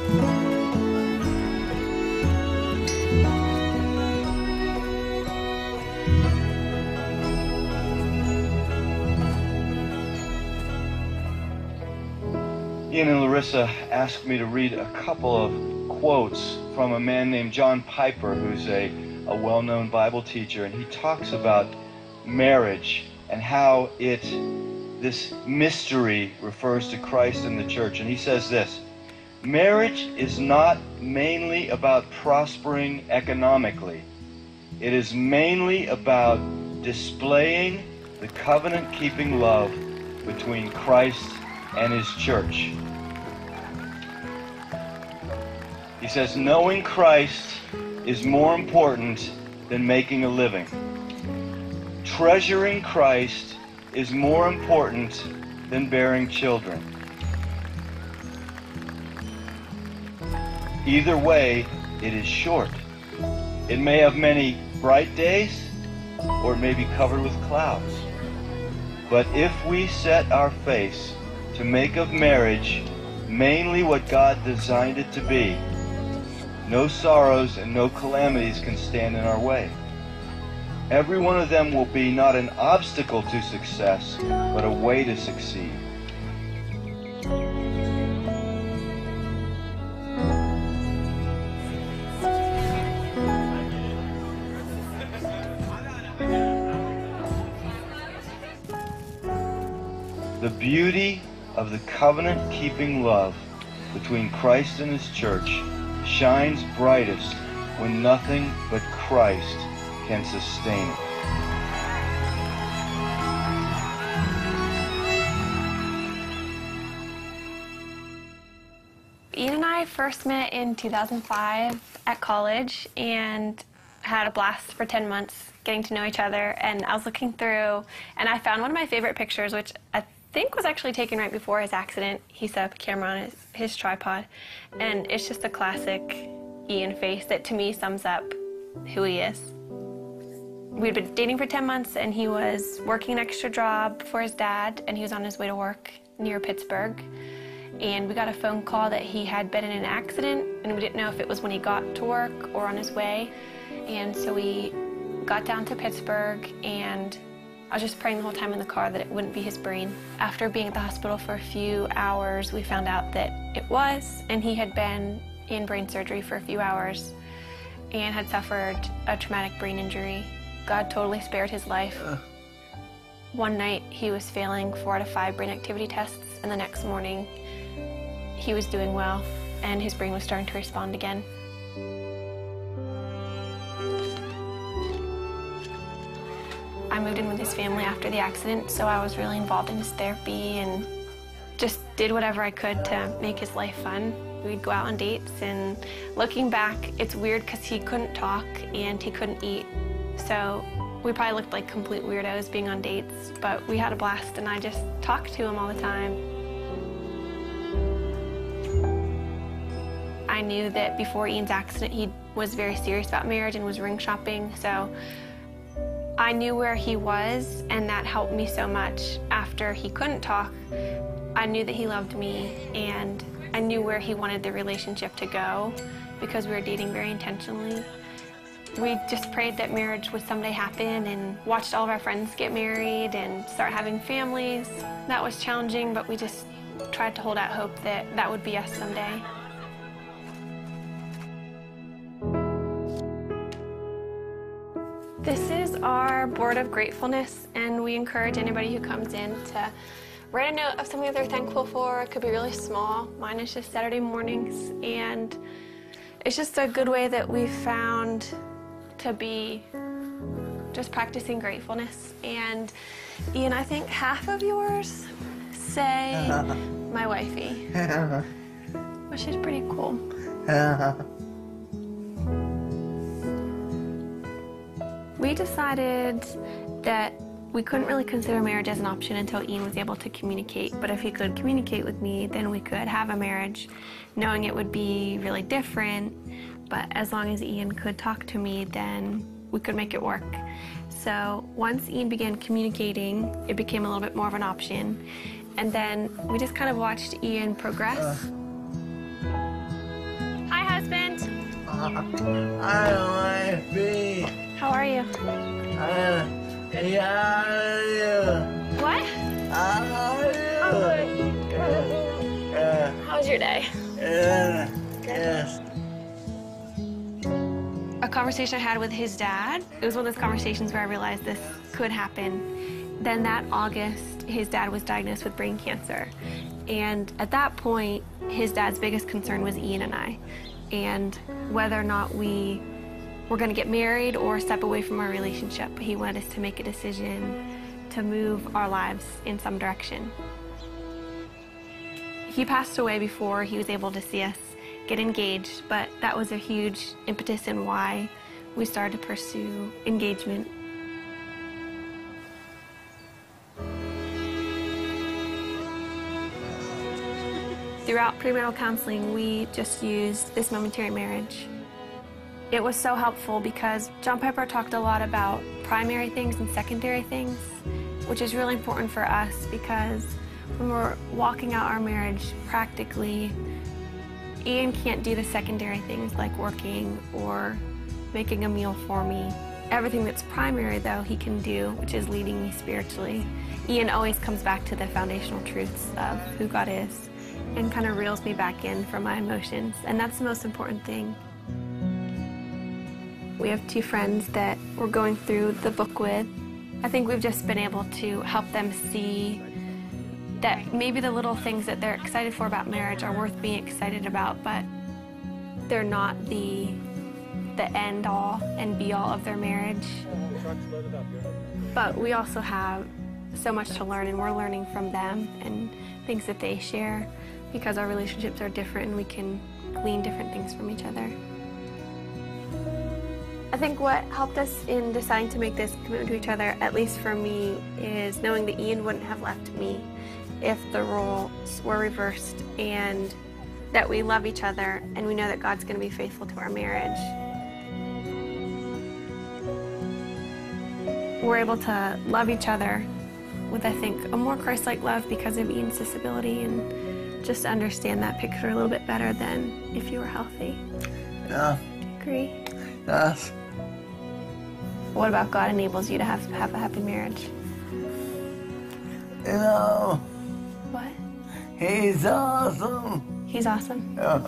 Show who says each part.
Speaker 1: Ian and Larissa asked me to read a couple of quotes from a man named John Piper, who's a well-known Bible teacher, and he talks about marriage and how this mystery refers to Christ and the church. And he says this: marriage is not mainly about prospering economically. It is mainly about displaying the covenant-keeping love between Christ and his church. He says, knowing Christ is more important than making a living. Treasuring Christ is more important than bearing children. Either way, it is short. It may have many bright days, or it may be covered with clouds. But if we set our face to make of marriage mainly what God designed it to be, no sorrows and no calamities can stand in our way. Every one of them will be not an obstacle to success, but a way to succeed. The beauty of the covenant-keeping love between Christ and his church shines brightest when nothing but Christ can sustain it.
Speaker 2: Ian and I first met in 2005 at college and had a blast for 10 months getting to know each other. And I was looking through and I found one of my favorite pictures, which I think was actually taken right before his accident. He set up a camera on his tripod, and it's just a classic Ian face that to me sums up who he is. We'd been dating for 10 months and he was working an extra job for his dad, and he was on his way to work near Pittsburgh. And we got a phone call that he had been in an accident, and we didn't know if it was when he got to work or on his way. And so we got down to Pittsburgh, and I was just praying the whole time in the car that it wouldn't be his brain. After being at the hospital for a few hours, we found out that it was, and he had been in brain surgery for a few hours and had suffered a traumatic brain injury. God totally spared his life. One night he was failing 4 out of 5 brain activity tests, and the next morning he was doing well and his brain was starting to respond again. I moved in with his family after the accident, so I was really involved in his therapy and just did whatever I could to make his life fun. We'd go out on dates, and looking back, it's weird because he couldn't talk and he couldn't eat. So we probably looked like complete weirdos being on dates, but we had a blast, and I just talked to him all the time. I knew that before Ian's accident, he was very serious about marriage and was ring shopping, so I knew where he was, and that helped me so much. After he couldn't talk, I knew that he loved me, and I knew where he wanted the relationship to go because we were dating very intentionally. We just prayed that marriage would someday happen and watched all of our friends get married and start having families. That was challenging, but we just tried to hold out hope that that would be us someday. This is our board of gratefulness, and we encourage anybody who comes in to write a note of something that they're thankful for. It could be really small. Mine is just Saturday mornings, and it's just a good way that we've found to be just practicing gratefulness. And Ian, I think half of yours say my wifey, which is pretty cool. We decided that we couldn't really consider marriage as an option until Ian was able to communicate, but if he could communicate with me, then we could have a marriage, knowing it would be really different, but as long as Ian could talk to me, then we could make it work. So once Ian began communicating, it became a little bit more of an option, and then we just kind of watched Ian progress.
Speaker 3: my feet.
Speaker 2: How are you? What?
Speaker 3: How are you?
Speaker 2: How was your day?
Speaker 3: Yes.
Speaker 2: A conversation I had with his dad, it was one of those conversations where I realized this could happen. Then that August, his dad was diagnosed with brain cancer. And at that point, his dad's biggest concern was Ian and I, and whether or not we were going to get married or step away from our relationship. He wanted us to make a decision to move our lives in some direction. He passed away before he was able to see us get engaged, but that was a huge impetus in why we started to pursue engagement. Throughout premarital counseling, we just used this momentary marriage. It was so helpful because John Piper talked a lot about primary things and secondary things, which is really important for us because when we're walking out our marriage practically, Ian can't do the secondary things like working or making a meal for me. Everything that's primary, though, he can do, which is leading me spiritually. Ian always comes back to the foundational truths of who God is and kind of reels me back in from my emotions, and that's the most important thing. We have two friends that we're going through the book with. I think we've just been able to help them see that maybe the little things that they're excited for about marriage are worth being excited about, but they're not the end all and be all of their marriage. But we also have so much to learn, and we're learning from them and things that they share because our relationships are different and we can glean different things from each other. I think what helped us in deciding to make this commitment to each other, at least for me, is knowing that Ian wouldn't have left me if the roles were reversed, and that we love each other and we know that God's going to be faithful to our marriage. We're able to love each other with, I think, a more Christ-like love because of Ian's disability, and just understand that picture a little bit better than if you were healthy.
Speaker 3: Yeah.
Speaker 2: Do you agree?
Speaker 3: Yes.
Speaker 2: What about God enables you to have a happy marriage?
Speaker 3: You know,
Speaker 2: What?
Speaker 3: he's awesome.
Speaker 2: He's awesome.
Speaker 3: Yeah.